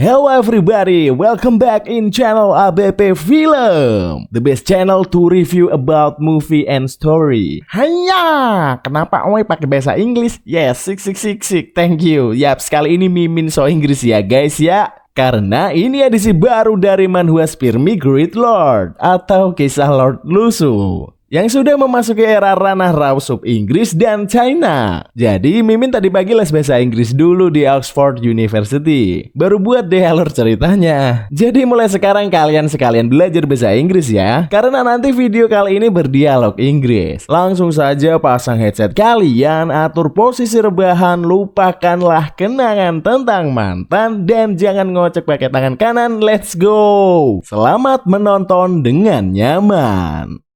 Hello everybody, welcome back in channel ABP Film, the best channel to review about movie and story. Hanya, kenapa Oi pakai bahasa Inggris? Yes, sik, thank you. Yap, sekali ini Mimin so Inggris ya guys ya. Karena ini edisi baru dari Manhwa Spear Me Great Lord atau kisah Lord Lusu yang sudah memasuki era ranah raw sub Inggris dan China. Jadi Mimin tadi pagi les bahasa Inggris dulu di Oxford University. Baru buat deh alur ceritanya. Jadi mulai sekarang kalian sekalian belajar bahasa Inggris ya. Karena nanti video kali ini berdialog Inggris. Langsung saja pasang headset kalian, atur posisi rebahan, lupakanlah kenangan tentang mantan, dan jangan ngocek pakai tangan kanan. Let's go. Selamat menonton dengan nyaman.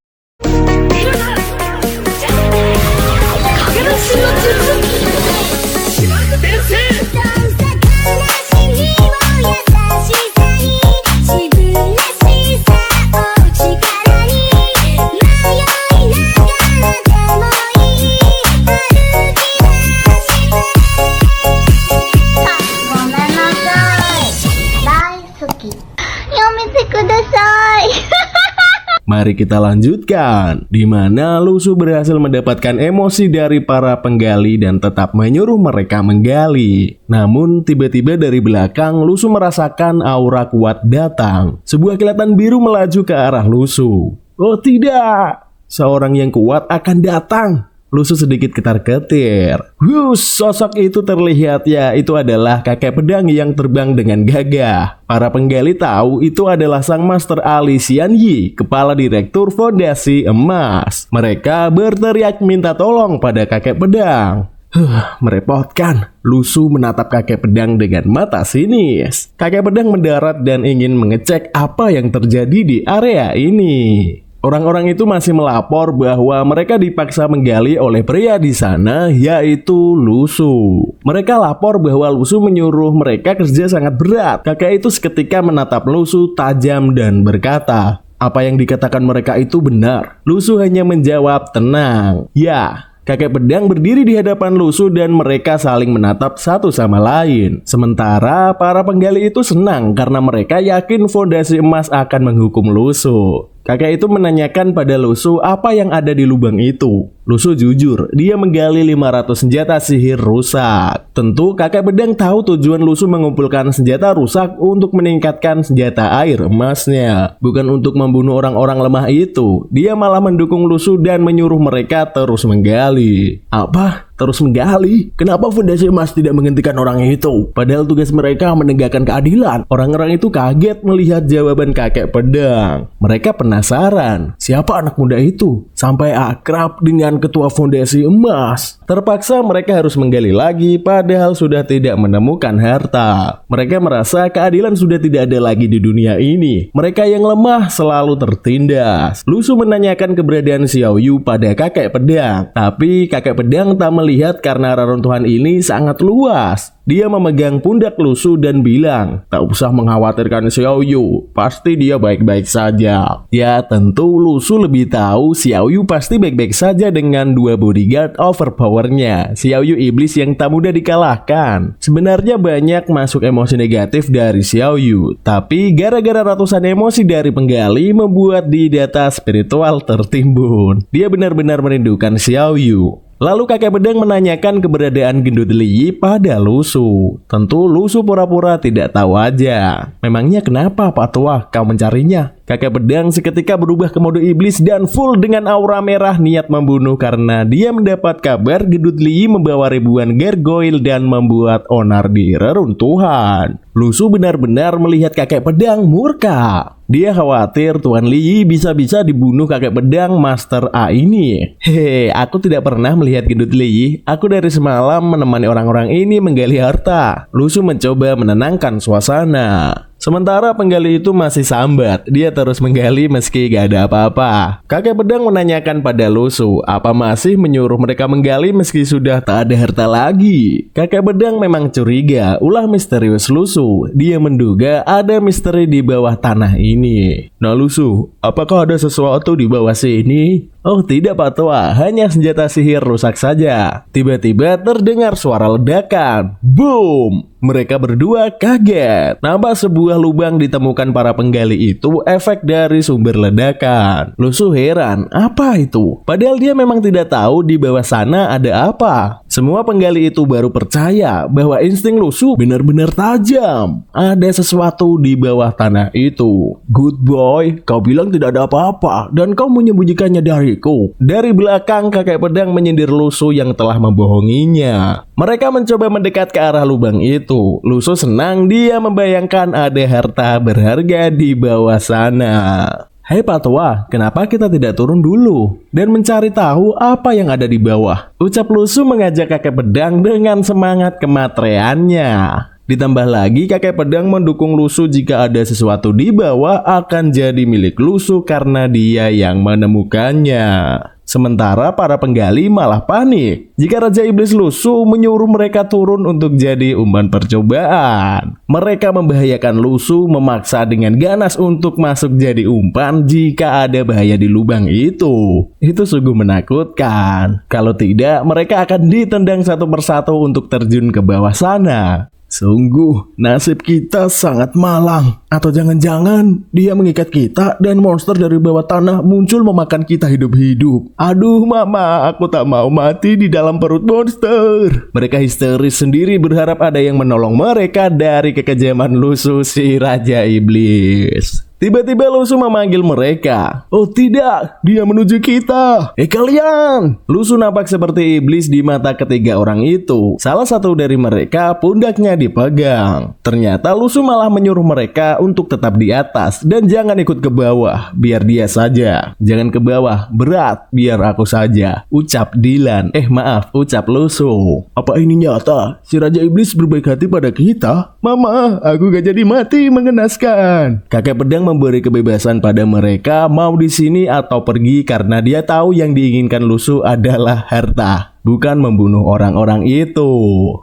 Mari kita lanjutkan, di mana Lusu berhasil mendapatkan emosi dari para penggali dan tetap menyuruh mereka menggali. Namun tiba-tiba dari belakang Lusu merasakan aura kuat datang. Sebuah kilatan biru melaju ke arah Lusu. Oh tidak, seorang yang kuat akan datang. Lusu sedikit ketar-ketir. Sosok itu terlihat ya, itu adalah kakek pedang yang terbang dengan gagah. Para penggali tahu itu adalah sang Master Ali Xianyi, kepala direktur Fondasi Emas. Mereka berteriak minta tolong pada kakek pedang. Merepotkan. Lusu menatap kakek pedang dengan mata sinis. Kakek pedang mendarat dan ingin mengecek apa yang terjadi di area ini. Orang-orang itu masih melapor bahwa mereka dipaksa menggali oleh pria di sana, yaitu Lusu. Mereka lapor bahwa Lusu menyuruh mereka kerja sangat berat. Kakek itu seketika menatap Lusu tajam dan berkata, apa yang dikatakan mereka itu benar. Lusu hanya menjawab tenang. Ya, kakek pedang berdiri di hadapan Lusu dan mereka saling menatap satu sama lain. Sementara para penggali itu senang karena mereka yakin Fondasi Emas akan menghukum Lusu. Kakek itu menanyakan pada Lusu apa yang ada di lubang itu. Lusu jujur, dia menggali 500 senjata sihir rusak. Tentu kakek pedang tahu tujuan Lusu mengumpulkan senjata rusak untuk meningkatkan senjata air emasnya. Bukan untuk membunuh orang-orang lemah itu. Dia malah mendukung Lusu dan menyuruh mereka terus menggali. Apa? Terus menggali? Kenapa Fondasi Emas tidak menghentikan orang itu? Padahal tugas mereka menegakkan keadilan. Orang-orang itu kaget melihat jawaban kakek pedang. Mereka penasaran, siapa anak muda itu? Sampai akrab dengan ketua Fondasi Emas. Terpaksa mereka harus menggali lagi, padahal sudah tidak menemukan harta. Mereka merasa keadilan sudah tidak ada lagi di dunia ini. Mereka yang lemah selalu tertindas. Lusu menanyakan keberadaan Xiao Yu pada kakek pedang. Tapi kakek pedang tak melihat karena reruntuhan ini sangat luas. Dia memegang pundak Lusu dan bilang, tak usah mengkhawatirkan Xiao Yu, pasti dia baik-baik saja. Ya tentu Lusu lebih tahu Xiao Yu pasti baik-baik saja dengan dua bodyguard overpowernya. Xiao Yu iblis yang tak mudah dikalahkan. Sebenarnya banyak masuk emosi negatif dari Xiao Yu, tapi gara-gara ratusan emosi dari penggali membuat di data spiritual tertimbun. Dia benar-benar merindukan Xiao Yu. Lalu kakek pedang menanyakan keberadaan gendut Li pada Lusu. Tentu Lusu pura-pura tidak tahu aja. Memangnya kenapa Pak Tua kau mencarinya? Kakek pedang seketika berubah ke mode iblis dan full dengan aura merah niat membunuh karena dia mendapat kabar gendut Li membawa ribuan gargoyle dan membuat onar di reruntuhan. Lusu benar-benar melihat kakek pedang murka. Dia khawatir Tuan Li bisa-bisa dibunuh kakek pedang Master A ini. Hehe, aku tidak pernah melihat gendut Li. Aku dari semalam menemani orang-orang ini menggali harta. Lusu mencoba menenangkan suasana. Sementara penggali itu masih sambat. Dia terus menggali meski gak ada apa-apa. Kakek pedang menanyakan pada Lusu, apa masih menyuruh mereka menggali meski sudah tak ada harta lagi? Kakek pedang memang curiga, ulah misterius Lusu. Dia menduga ada misteri di bawah tanah ini. Nah Lusu, apakah ada sesuatu di bawah sini? Oh tidak Pak Tua, hanya senjata sihir rusak saja. Tiba-tiba terdengar suara ledakan. Boom! Mereka berdua kaget. Nampak sebuah lubang ditemukan para penggali itu efek dari sumber ledakan. Lusu heran, apa itu? Padahal dia memang tidak tahu di bawah sana ada apa. Semua penggali itu baru percaya bahwa insting Lusu benar-benar tajam. Ada sesuatu di bawah tanah itu. Good boy, kau bilang tidak ada apa-apa dan kau menyembunyikannya dariku. Dari belakang kakek pedang menyindir Lusu yang telah membohonginya. Mereka mencoba mendekat ke arah lubang itu. Lusu senang, dia membayangkan ada harta berharga di bawah sana. Hei Patwa, kenapa kita tidak turun dulu dan mencari tahu apa yang ada di bawah? Ucap Lusu mengajak kakek pedang dengan semangat kematriannya. Ditambah lagi kakek pedang mendukung Lusu jika ada sesuatu di bawah akan jadi milik Lusu karena dia yang menemukannya. Sementara para penggali malah panik jika Raja Iblis Lusu menyuruh mereka turun untuk jadi umpan percobaan. Mereka membahayakan Lusu memaksa dengan ganas untuk masuk jadi umpan jika ada bahaya di lubang itu. Itu sungguh menakutkan. Kalau tidak, mereka akan ditendang satu persatu untuk terjun ke bawah sana. Sungguh, nasib kita sangat malang. Atau jangan-jangan dia mengikat kita dan monster dari bawah tanah muncul memakan kita hidup-hidup. Aduh mama, aku tak mau mati di dalam perut monster. Mereka histeris sendiri berharap ada yang menolong mereka dari kekejaman Lusu si Raja Iblis. Tiba-tiba Lusu memanggil mereka. Oh tidak, dia menuju kita. Kalian! Lusu nampak seperti iblis di mata ketiga orang itu. Salah satu dari mereka pundaknya dipegang. Ternyata Lusu malah menyuruh mereka untuk tetap di atas dan jangan ikut ke bawah, biar dia saja. Jangan ke bawah, berat, biar aku saja. Ucap Dilan. Ucap Lusu. Apa ini nyata? Si Raja Iblis berbaik hati pada kita? Mama, aku gak jadi mati mengenaskan. Kakek pedang memberi kebebasan pada mereka mau di sini atau pergi karena dia tahu yang diinginkan Lusu adalah harta, bukan membunuh orang-orang itu.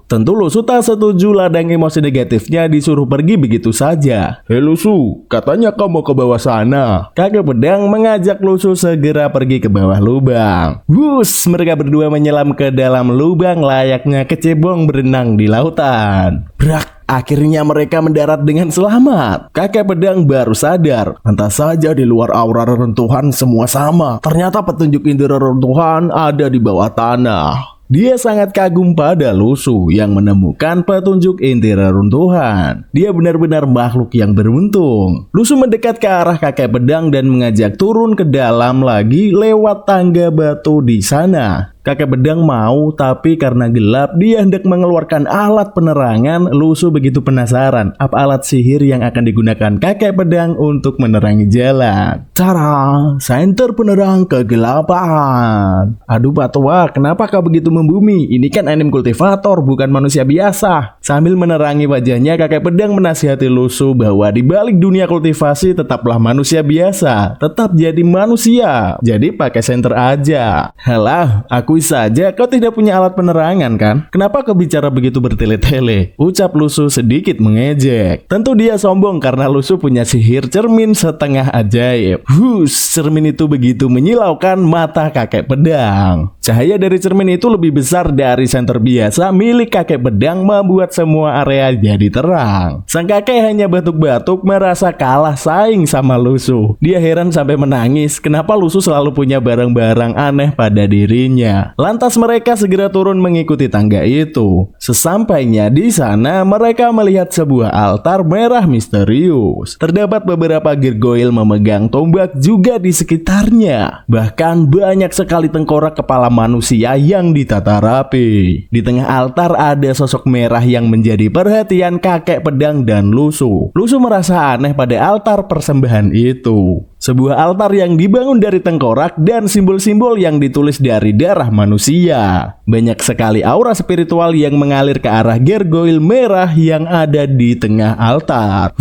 Tentu Lusu tak setuju ladang emosi negatifnya disuruh pergi begitu saja. Hei Lusu, katanya kau mau ke bawah sana. Kakek pedang mengajak Lusu segera pergi ke bawah lubang. Wuss, mereka berdua menyelam ke dalam lubang layaknya kecebong berenang di lautan. Brak. Akhirnya mereka mendarat dengan selamat. Kakek pedang baru sadar, pantas saja di luar aura reruntuhan semua sama. Ternyata petunjuk inti reruntuhan ada di bawah tanah. Dia sangat kagum pada Lusu yang menemukan petunjuk inti reruntuhan. Dia benar-benar makhluk yang beruntung. Lusu mendekat ke arah kakek pedang dan mengajak turun ke dalam lagi lewat tangga batu di sana. Kakek pedang mau, tapi karena gelap dia hendak mengeluarkan alat penerangan. Lusu begitu penasaran apa alat sihir yang akan digunakan kakek pedang untuk menerangi jalan. Cara senter penerang kegelapan. Aduh Patwa, kenapa kau begitu membumi? Ini kan anime kultivator, bukan manusia biasa. Sambil menerangi wajahnya, kakek pedang menasihati Lusu bahwa di balik dunia kultivasi tetaplah manusia biasa, tetap jadi manusia. Jadi pakai senter aja. Halah, aku saja kau tidak punya alat penerangan kan? Kenapa kau bicara begitu bertele-tele? Ucap Lusu sedikit mengejek. Tentu dia sombong karena Lusu punya sihir cermin setengah ajaib. Cermin itu begitu menyilaukan mata kakek pedang. Cahaya dari cermin itu lebih besar dari senter biasa milik kakek pedang membuat semua area jadi terang. Sang kakek hanya batuk-batuk merasa kalah saing sama Lusu. Dia heran sampai menangis kenapa Lusu selalu punya barang-barang aneh pada dirinya. Lantas mereka segera turun mengikuti tangga itu. Sesampainya di sana, mereka melihat sebuah altar merah misterius. Terdapat beberapa gargoyle memegang tombak juga di sekitarnya. Bahkan banyak sekali tengkorak kepala manusia yang ditata rapi. Di tengah altar ada sosok merah yang menjadi perhatian kakek pedang dan Lusu. Lusu merasa aneh pada altar persembahan itu. Sebuah altar yang dibangun dari tengkorak dan simbol-simbol yang ditulis dari darah manusia. Banyak sekali aura spiritual yang mengalir ke arah gargoyle merah yang ada di tengah altar.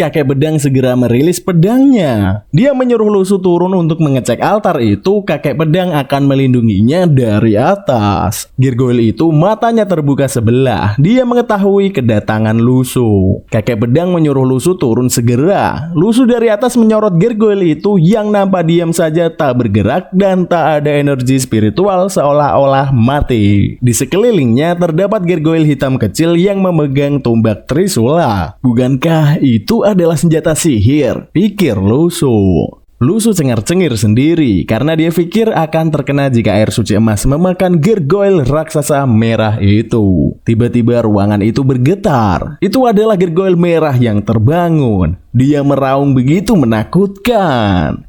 Kakek pedang segera merilis pedangnya. Dia menyuruh Lusu turun untuk mengecek altar itu. Kakek pedang akan melindunginya dari atas. Gargoyle itu matanya terbuka sebelah. Dia mengetahui kedatangan Lusu. Kakek pedang menyuruh Lusu turun segera. Lusu dari atas menyorot gargoyle gargoyle itu yang nampak diam saja tak bergerak dan tak ada energi spiritual seolah-olah mati. Di sekelilingnya terdapat gargoyle hitam kecil yang memegang tombak Trisula. Bukankah itu adalah senjata sihir? Pikir Lusu. Lusu cengar-cengir sendiri karena dia pikir akan terkena jika air suci emas memakan gargoyle raksasa merah itu. Tiba-tiba ruangan itu bergetar. Itu adalah gargoyle merah yang terbangun. Dia meraung begitu menakutkan.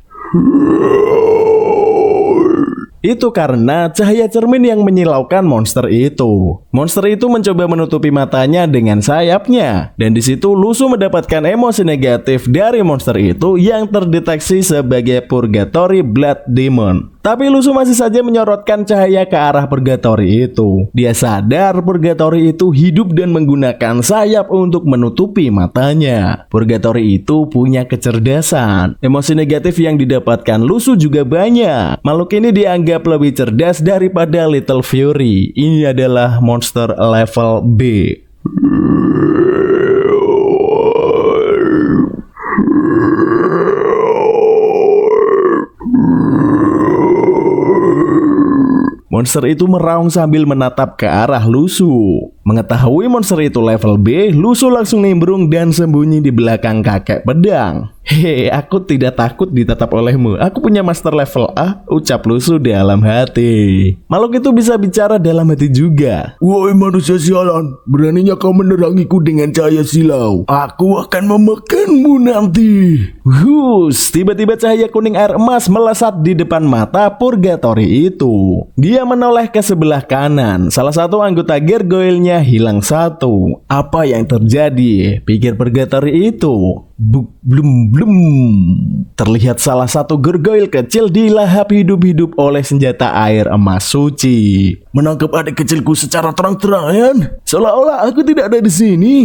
Itu karena cahaya cermin yang menyilaukan monster itu. Monster itu mencoba menutupi matanya dengan sayapnya. Dan di situ Lusu mendapatkan emosi negatif dari monster itu yang terdeteksi sebagai Purgatory Blood Demon. Tapi Lusu masih saja menyorotkan cahaya ke arah Purgatory itu. Dia sadar Purgatory itu hidup dan menggunakan sayap untuk menutupi matanya. Purgatory itu punya kecerdasan. Emosi negatif yang didapatkan Lusu juga banyak. Makhluk ini dianggap lebih cerdas daripada Little Fury. Ini adalah monster level B. Monster itu meraung sambil menatap ke arah Lusu. Mengetahui monster itu level B, Lusu langsung nimbrung dan sembunyi di belakang kakek pedang. Hehe, aku tidak takut ditatap olehmu. Aku punya master level A, ucap Lusu dalam hati. Makhluk itu bisa bicara dalam hati juga. Wahai manusia sialan, beraninya kau menerangiku dengan cahaya silau. Aku akan memakanmu nanti. Tiba-tiba cahaya kuning air emas melesat di depan mata Purgatory itu. Dia menoleh ke sebelah kanan. Salah satu anggota gargoyle-nya hilang satu. Apa yang terjadi? Pikir Purgatory itu. Blum. Terlihat salah satu gargoyle kecil dilahap hidup-hidup oleh senjata air emas suci. Menangkap adik kecilku secara terang-terangan, seolah-olah aku tidak ada di sini.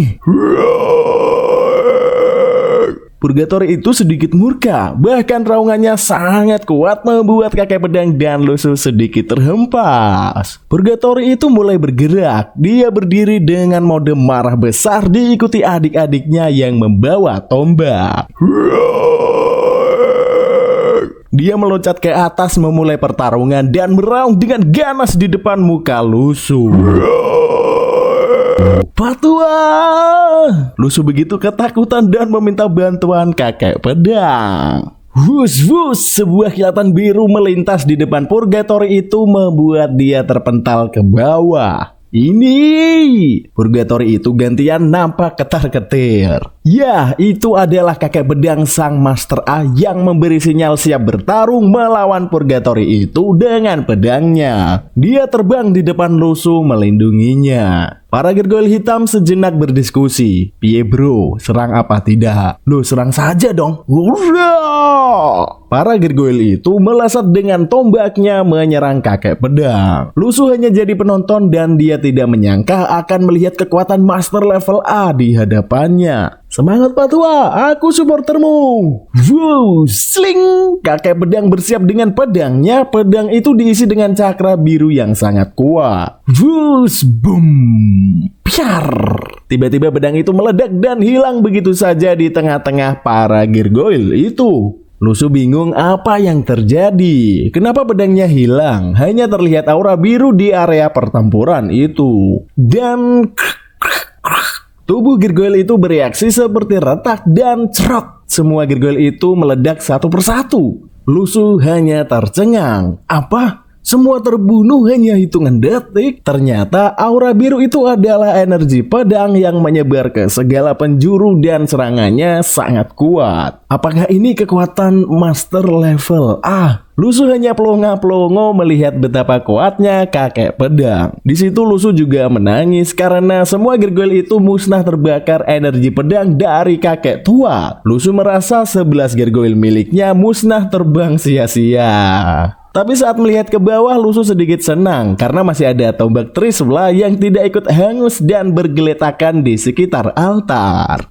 Purgatory itu sedikit murka, bahkan raungannya sangat kuat membuat kakek pedang dan Lusu sedikit terhempas. Purgatory itu mulai bergerak. Dia berdiri dengan mode marah besar diikuti adik-adiknya yang membawa tombak. Dia meloncat ke atas memulai pertarungan dan meraung dengan ganas di depan muka Lusu. Patua! Lusu begitu ketakutan dan meminta bantuan kakek pedang. Sebuah kilatan biru melintas di depan Purgatory itu membuat dia terpental ke bawah. Ini Purgatory itu gantian nampak ketar-ketir. Ya, itu adalah kakek pedang sang Master A yang memberi sinyal siap bertarung melawan Purgatory itu dengan pedangnya. Dia terbang di depan Lusu melindunginya. Para gargoyle hitam sejenak berdiskusi. Piye bro, serang apa tidak? Loh, serang saja dong. Hurrah! Para gargoyle itu melesat dengan tombaknya menyerang kakek pedang. Lusu hanya jadi penonton dan dia tidak menyangka akan melihat kekuatan master level A di hadapannya. Semangat Patua, aku supportermu. Sling! Kakek pedang bersiap dengan pedangnya. Pedang itu diisi dengan cakra biru yang sangat kuat. Boom! Piar! Tiba-tiba pedang itu meledak dan hilang begitu saja di tengah-tengah para gargoyle itu. Lusu bingung apa yang terjadi. Kenapa pedangnya hilang? Hanya terlihat aura biru di area pertempuran itu. Dan tubuh gargoyle itu bereaksi seperti retak dan cerot. Semua gargoyle itu meledak satu persatu. Lusu hanya tercengang. Apa? Semua terbunuh hanya hitungan detik. Ternyata aura biru itu adalah energi pedang yang menyebar ke segala penjuru dan serangannya sangat kuat. Apakah ini kekuatan master level A? Lusu hanya pelongo-pelongo melihat betapa kuatnya kakek pedang. Di situ Lusu juga menangis karena semua gargoyle itu musnah terbakar energi pedang dari kakek tua. Lusu merasa 11 gargoyle miliknya musnah terbang sia-sia. Tapi saat melihat ke bawah, Lusu sedikit senang karena masih ada tombak Trisula yang tidak ikut hangus dan bergeletakan di sekitar altar.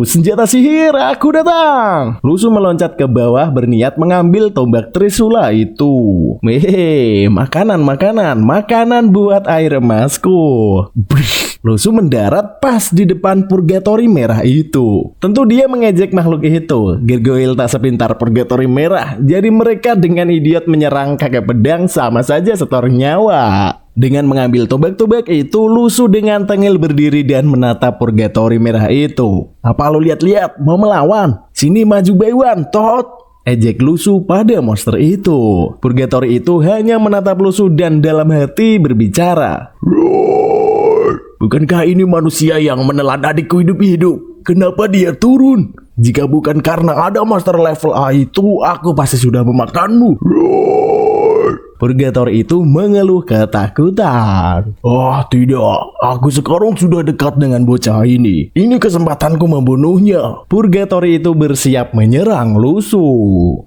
Senjata sihir, aku datang. Lusu meloncat ke bawah berniat mengambil tombak Trisula itu. Makanan buat air emasku. Lusu mendarat pas di depan purgatori merah itu. Tentu dia mengejek makhluk itu. Gargoyle tak sepintar purgatori merah, jadi mereka dengan idiot menyerang kakek pedang sama saja setor nyawa. Dengan mengambil tombak-tombak itu, Lusu dengan tengil berdiri dan menatap purgatori merah itu. Apa lu lihat-lihat? Mau melawan? Sini maju Baywan, tot! Ejek Lusu pada monster itu. Purgatori itu hanya menatap Lusu dan dalam hati berbicara. Bukankah ini manusia yang menelan adikku hidup-hidup? Kenapa dia turun? Jika bukan karena ada master level A itu, aku pasti sudah memakanmu. Purgatori itu mengeluh ketakutan. Oh tidak, aku sekarang sudah dekat dengan bocah ini. Ini kesempatanku membunuhnya. Purgatori itu bersiap menyerang Lusu.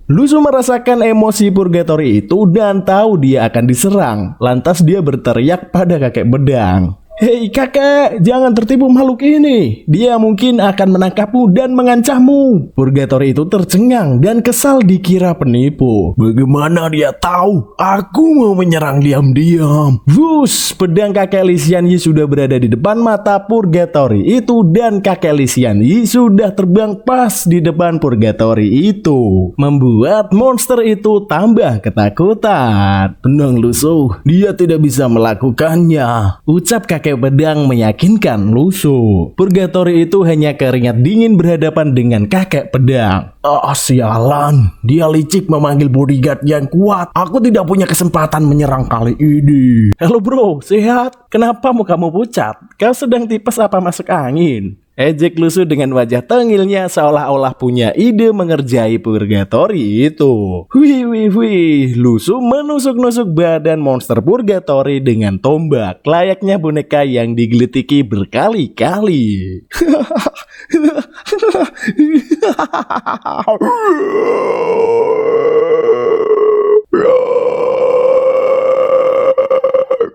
Lusu merasakan emosi Purgatori itu dan tahu dia akan diserang. Lantas dia berteriak pada kakek bedang. Hei kakek, jangan tertipu makhluk ini. Dia mungkin akan menangkapmu dan mengancammu. Purgatori itu tercengang dan kesal dikira penipu. Bagaimana dia tahu? Aku mau menyerang diam-diam. Wush, pedang kakek Lisian Yi sudah berada di depan mata Purgatori itu dan kakek Lisian Yi sudah terbang pas di depan Purgatori itu, membuat monster itu tambah ketakutan. Tenang Lusu, dia tidak bisa melakukannya, ucap kakek pedang meyakinkan Lusu. Purgatori itu hanya keringat dingin berhadapan dengan kakek pedang. Sialan, dia licik memanggil bodyguard yang kuat. Aku tidak punya kesempatan menyerang kali ini. Halo bro, sehat? Kenapa mukamu pucat? Kau sedang tipes apa masuk angin? Ejek Lusu dengan wajah tengilnya seolah-olah punya ide mengerjai Purgatori itu. Wih, Lusu menusuk-nusuk badan monster Purgatori dengan tombak, layaknya boneka yang digelitiki berkali-kali.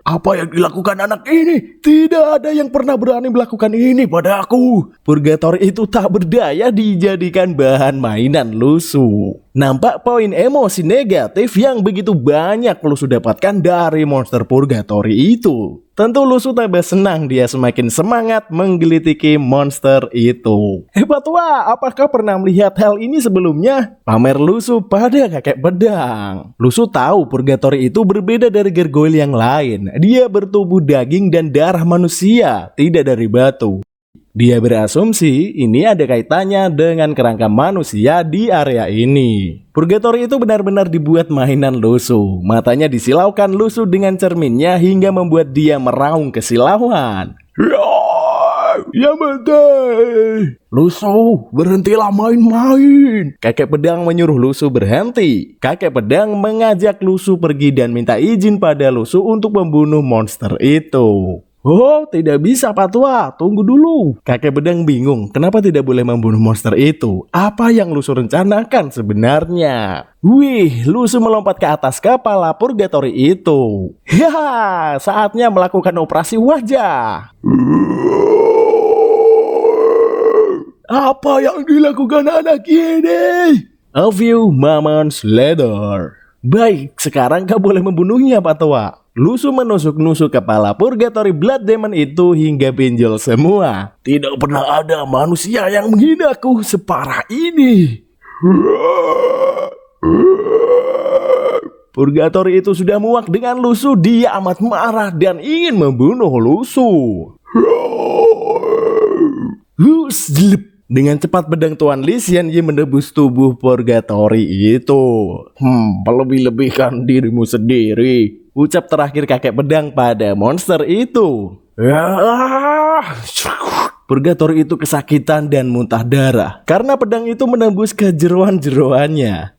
Apa yang dilakukan anak ini? Tidak ada yang pernah berani melakukan ini pada aku. Purgatori itu tak berdaya dijadikan bahan mainan Lusu. Nampak poin emosi negatif yang begitu banyak Lusu dapatkan dari monster Purgatori itu. Tentu Lusu tambah senang, dia semakin semangat menggelitiki monster itu. Hebat wah, apakah pernah melihat hal ini sebelumnya? Pamer Lusu pada kakek pedang. Lusu tahu Purgatori itu berbeda dari gargoyle yang lain. Dia bertubuh daging dan darah manusia, tidak dari batu. Dia berasumsi ini ada kaitannya dengan kerangka manusia di area ini. Purgatori itu benar-benar dibuat mainan Lusu. Matanya disilaukan Lusu dengan cerminnya hingga membuat dia meraung kesilauan. Ya betul. Lusu, berhentilah main-main. Kakek pedang menyuruh Lusu berhenti. Kakek pedang mengajak Lusu pergi dan minta izin pada Lusu untuk membunuh monster itu. Oh, tidak bisa Pak Tua, tunggu dulu. Kakek bedang bingung, kenapa tidak boleh membunuh monster itu? Apa yang Lusu rencanakan sebenarnya? Wih, Lusu melompat ke atas kepala Purgatori itu. Haha, saatnya melakukan operasi wajah. Apa yang dilakukan anak ini? A few moments later. Baik, sekarang kau boleh membunuhnya Pak Tua. Lusu menusuk-nusuk kepala Purgatori Blood Demon itu hingga pinjol semua. Tidak pernah ada manusia yang menghinaku separah ini. Purgatori itu sudah muak dengan Lusu. Dia amat marah dan ingin membunuh Lusu. Dengan cepat pedang Tuan Lisian Yi menebus tubuh Purgatori itu. Melebih-lebihkan dirimu sendiri, ucap terakhir kakek pedang pada monster itu. Purgatori itu kesakitan dan muntah darah karena pedang itu menembus ke jeroan-jeroannya.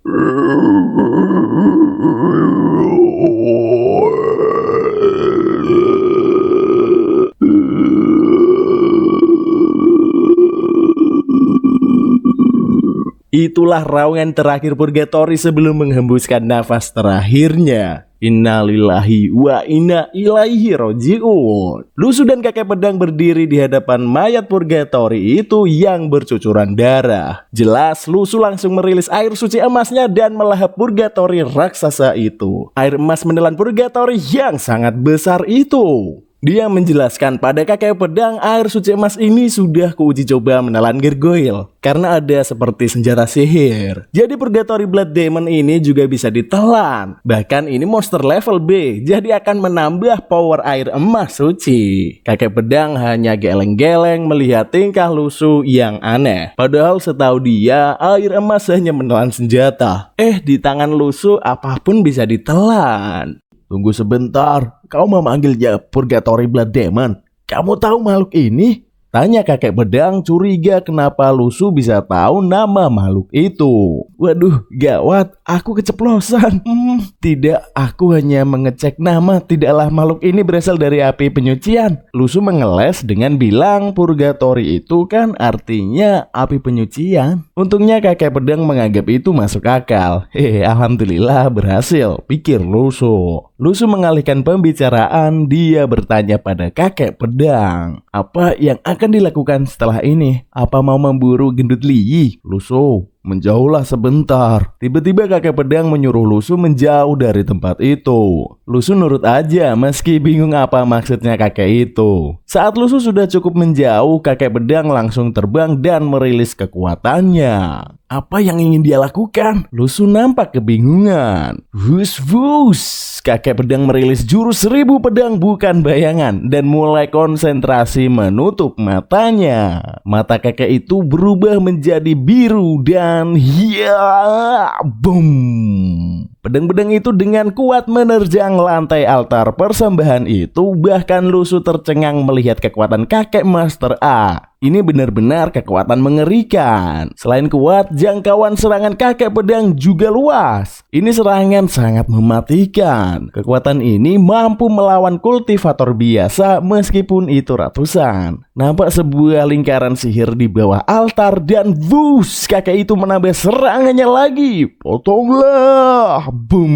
Itulah raungan terakhir purgatori sebelum menghembuskan nafas terakhirnya. Innalillahi wa inna ilaihi roji'un. Lusu dan kakek pedang berdiri di hadapan mayat purgatori itu yang bercucuran darah. Jelas Lusu langsung merilis air suci emasnya dan melahap purgatori raksasa itu. Air emas menelan purgatori yang sangat besar itu. Dia menjelaskan pada kakek pedang air suci emas ini sudah kuuji coba menelan gargoyle karena ada seperti senjata sihir. Jadi Purgatory Blood Demon ini juga bisa ditelan. Bahkan ini monster level B, jadi akan menambah power air emas suci. Kakek pedang hanya geleng-geleng melihat tingkah Lusu yang aneh. Padahal setahu dia air emas hanya menelan senjata. Di tangan Lusu apapun bisa ditelan. Tunggu sebentar, kau memanggilnya Purgatory Blood Demon. Kamu tahu makhluk ini? Tanya kakek pedang curiga kenapa Lusu bisa tahu nama makhluk itu. Waduh, gawat, aku keceplosan. Tidak, aku hanya mengecek nama. Tidaklah makhluk ini berasal dari api penyucian. Lusu mengeles dengan bilang purgatori itu kan artinya api penyucian. Untungnya kakek pedang menganggap itu masuk akal. Alhamdulillah berhasil, pikir Lusu. Lusu mengalihkan pembicaraan, dia bertanya pada kakek pedang. Apa yang akan dilakukan setelah ini? Apa mau memburu gendut Liyi? Lusu, menjauhlah sebentar. Tiba-tiba kakek pedang menyuruh Lusu menjauh dari tempat itu. Lusu nurut aja meski bingung apa maksudnya kakek itu. Saat Lusu sudah cukup menjauh, kakek pedang langsung terbang dan merilis kekuatannya. Apa yang ingin dia lakukan? Lusu nampak kebingungan. Wus, kakek pedang merilis jurus 1000 pedang bukan bayangan dan mulai konsentrasi menutup matanya. Mata kakek itu berubah menjadi biru dan boom. Pedang-pedang itu dengan kuat menerjang lantai altar persembahan itu. Bahkan Lusu tercengang melihat kekuatan kakek Master A. Ini benar-benar kekuatan mengerikan. Selain kuat, jangkauan serangan kakek pedang juga luas. Ini serangan sangat mematikan. Kekuatan ini mampu melawan kultivator biasa meskipun itu ratusan. Nampak sebuah lingkaran sihir di bawah altar dan wus, kakek itu menambah serangannya lagi. Potonglah, boom.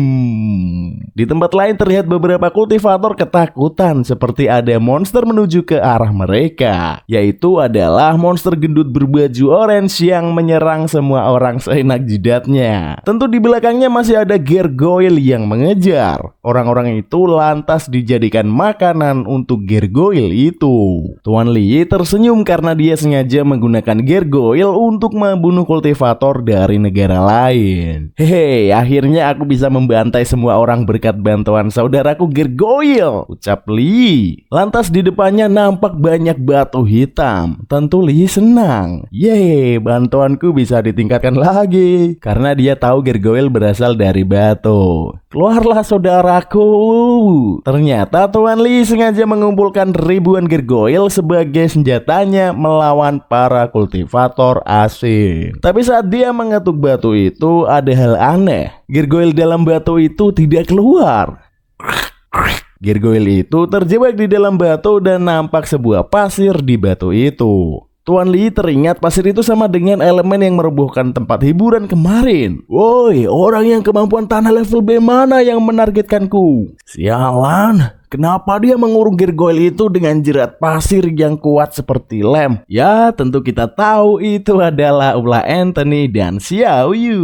Di tempat lain terlihat beberapa kultivator ketakutan seperti ada monster menuju ke arah mereka, yaitu adalah monster gendut berbaju orange yang menyerang semua orang seenak jidatnya. Tentu di belakangnya masih ada gargoyle yang mengejar. Orang-orang itu lantas dijadikan makanan untuk gargoyle itu. Tuan Liyi tersenyum karena dia sengaja menggunakan gargoyle untuk membunuh kultivator dari negara lain. Akhirnya aku bisa membantai semua orang berkat bantuan saudaraku gargoyle, ucap Liyi. Lantas di depannya nampak banyak batu hitam. Tentu Liyi senang. Bantuanku bisa ditingkatkan lagi karena dia tahu gargoyle berasal dari batu. Keluarlah saudaraku. Ternyata Tuan Liyi sengaja mengumpulkan ribuan gargoyle sebagai senjatanya melawan para kultivator asing. Tapi saat dia mengetuk batu itu ada hal aneh. Gargoyle dalam batu itu tidak keluar. Gargoyle itu terjebak di dalam batu dan nampak sebuah pasir di batu itu. Tuan Liyi teringat pasir itu sama dengan elemen yang merobohkan tempat hiburan kemarin. Woi, orang yang kemampuan tanah level B mana yang menargetkanku? Sialan. Kenapa dia mengurung gargoyle itu dengan jerat pasir yang kuat seperti lem? Ya, tentu kita tahu itu adalah ulah Anthony dan Xiao Yu.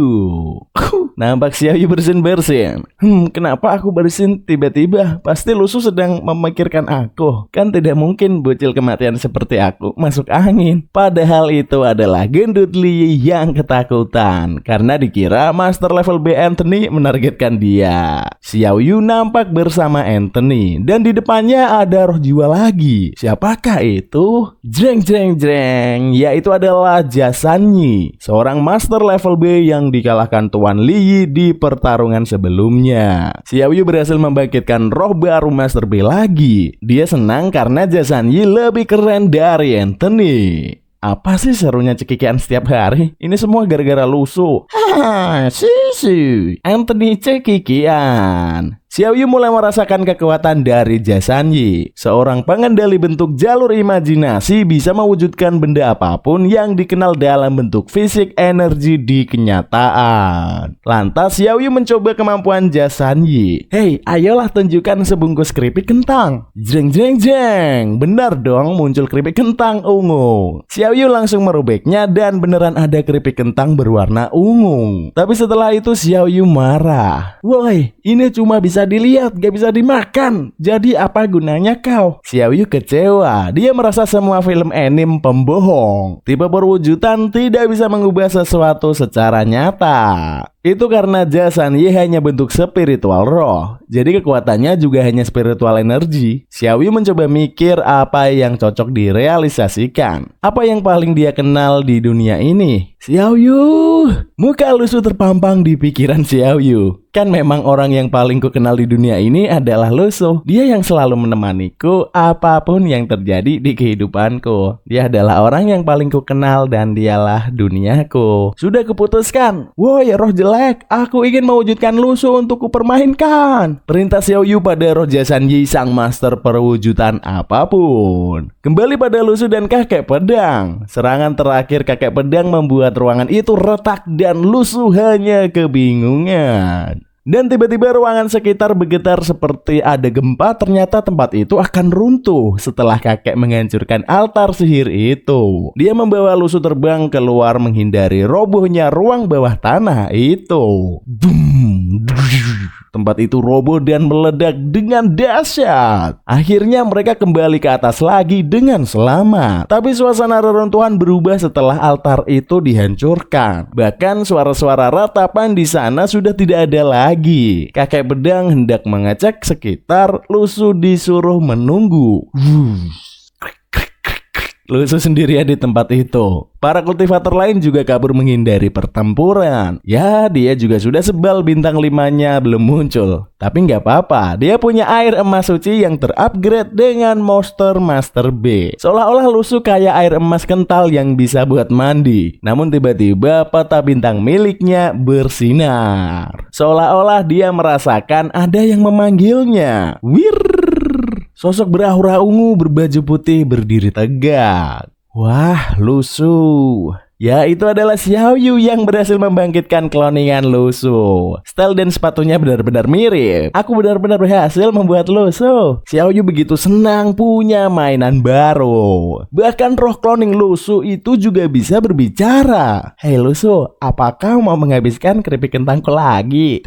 Nampak Xiao Yu bersin-bersin. Kenapa aku bersin tiba-tiba? Pasti Lusu sedang memikirkan aku. Kan tidak mungkin bocil kematian seperti aku masuk angin. Padahal itu adalah gendut Liyi yang ketakutan karena dikira master level B Anthony menargetkan dia. Xiao Yu nampak bersama Anthony dan di depannya ada roh jiwa lagi. Siapakah itu? Jreng. Ya, itu adalah Jasanyi, seorang master level B yang dikalahkan Tuan Liyi di pertarungan sebelumnya. Xiao Yu berhasil membangkitkan roh baru master B lagi. Dia senang karena Jasanyi lebih keren dari Anthony. Apa sih serunya cekikian setiap hari? Ini semua gara-gara Lusu. Anthony cekikian. Xiaoyu mulai merasakan kekuatan dari Jasanyi. Seorang pengendali bentuk jalur imajinasi bisa mewujudkan benda apapun yang dikenal dalam bentuk fisik energi di kenyataan. Lantas Xiaoyu mencoba kemampuan Jasanyi. Hei, ayolah tunjukkan sebungkus keripik kentang. Jreng jreng jreng. Benar dong, muncul keripik kentang ungu. Xiaoyu langsung merobeknya dan beneran ada keripik kentang berwarna ungu. Tapi setelah itu Xiaoyu marah. Woi, ini cuma bisa dilihat, gak bisa dimakan. Jadi apa gunanya kau? Xiaoyu kecewa. Dia merasa semua film anime pembohong. Tipe perwujudan tidak bisa mengubah sesuatu secara nyata. Itu karena Jasanyi hanya bentuk spiritual roh. Jadi kekuatannya juga hanya spiritual energi. Xiaoyu mencoba mikir apa yang cocok direalisasikan. Apa yang paling dia kenal di dunia ini? Xiaoyu, muka lusuh terpampang di pikiran Xiaoyu. Kan memang orang yang paling ku kenal di dunia ini adalah Lusuh. Dia yang selalu menemaniku apapun yang terjadi di kehidupanku. Dia adalah orang yang paling ku kenal dan dialah duniaku. Sudah kuputuskan. Woi, roh jelek, aku ingin mewujudkan Lusuh untuk kupermainkan. Perintah Xiaoyu pada roh Jasanyi, sang master perwujudan apapun. Kembali pada Lusuh dan kakek pedang. Serangan terakhir kakek pedang membuat ruangan itu retak dan Lusuh hanya kebingungan. Dan tiba-tiba ruangan sekitar bergetar seperti ada gempa. Ternyata tempat itu akan runtuh setelah kakek menghancurkan altar sihir itu. Dia membawa Lusuh terbang keluar menghindari robohnya ruang bawah tanah itu. Tempat itu roboh dan meledak dengan dahsyat. Akhirnya mereka kembali ke atas lagi dengan selamat. Tapi suasana reruntuhan berubah setelah altar itu dihancurkan. Bahkan suara-suara ratapan di sana sudah tidak ada lagi. Kakek pedang hendak mengecek sekitar. Lusuh disuruh menunggu. Lusuh sendirian di tempat itu. Para kultivator lain juga kabur menghindari pertempuran. Ya, dia juga sudah sebal bintang 5-nya belum muncul. Tapi nggak apa-apa, dia punya air emas suci yang terupgrade dengan Monster Master B. Seolah-olah Lusuh kayak air emas kental yang bisa buat mandi. Namun tiba-tiba peta bintang miliknya bersinar. Seolah-olah dia merasakan ada yang memanggilnya. Wir! Sosok beraura ungu berbaju putih berdiri tegak. Wah, Lusuh. Ya, itu adalah Xiaoyu yang berhasil membangkitkan kloningan Lusuh. Style dan sepatunya benar-benar mirip. Aku benar-benar berhasil membuat Lusuh. Xiaoyu begitu senang punya mainan baru. Bahkan roh kloning Lusuh itu juga bisa berbicara. Hei Lusuh, apakah mau menghabiskan keripik kentangku lagi?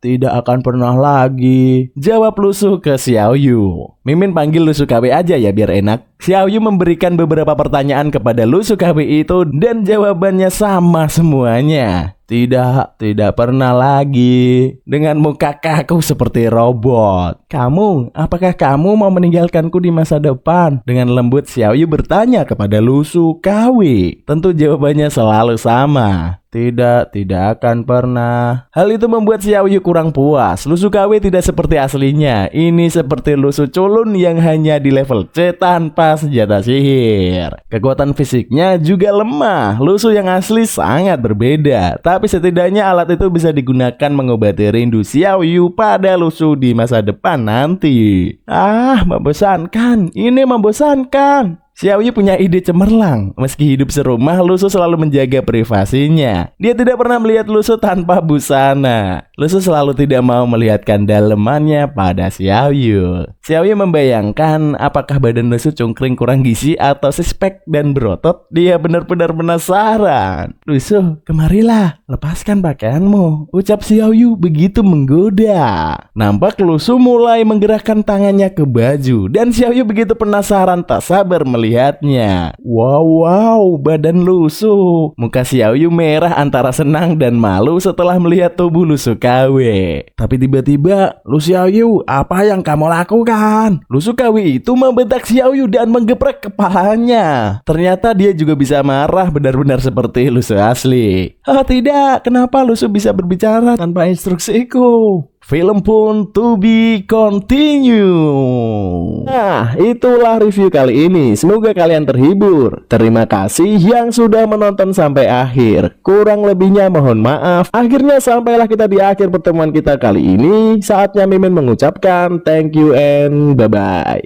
Tidak akan pernah lagi, jawab Lusuh ke Xiaoyu. Mimin panggil Lusuh KW aja ya biar enak. Xiaoyu memberikan beberapa pertanyaan kepada Lusuh KW itu dan jawabannya sama semuanya. Tidak pernah lagi. Dengan muka kaku seperti robot. Apakah kamu mau meninggalkanku di masa depan? Dengan lembut Xiaoyu bertanya kepada Lusuh KW. Tentu jawabannya selalu sama. Tidak akan pernah. Hal itu membuat Xiaoyu kurang puas. Lusuh KW tidak seperti aslinya. Ini seperti Lusuh culun yang hanya di level C tanpa senjata sihir. Kekuatan fisiknya juga lemah. Lusuh yang asli sangat berbeda. Tapi setidaknya alat itu bisa digunakan mengobati rindu Xiaoyu pada Lusuh di masa depan nanti. Membosankan. Ini membosankan. Xiaoyu punya ide cemerlang. Meski hidup serumah, Lusuh selalu menjaga privasinya. Dia tidak pernah melihat Lusuh tanpa busana. Lusuh selalu tidak mau melihatkan dalemannya pada Xiaoyu. Xiaoyu membayangkan apakah badan Lusuh cungkring kurang gizi atau six-pack dan berotot. Dia benar-benar penasaran. Lusuh, kemarilah, lepaskan pakaianmu, ucap Xiaoyu begitu menggoda. Nampak Lusuh mulai menggerakkan tangannya ke baju. Dan Xiaoyu begitu penasaran tak sabar melihatnya. Wow, badan Lusuh. Muka Xiaoyu merah antara senang dan malu setelah melihat tubuh Lusuh KW. Tapi tiba-tiba, Xiaoyu, apa yang kamu lakukan? Lusuh KW itu membentak Xiaoyu dan menggeprek kepalanya. Ternyata dia juga bisa marah benar-benar seperti Lusuh asli. Tidak, kenapa Lusuh bisa berbicara tanpa instruksiku? Film pun to be continue. Nah, itulah review kali ini. Semoga kalian terhibur. Terima kasih yang sudah menonton sampai akhir. Kurang lebihnya mohon maaf. Akhirnya sampailah kita di akhir pertemuan kita kali ini. Saatnya Mimin mengucapkan thank you and bye-bye.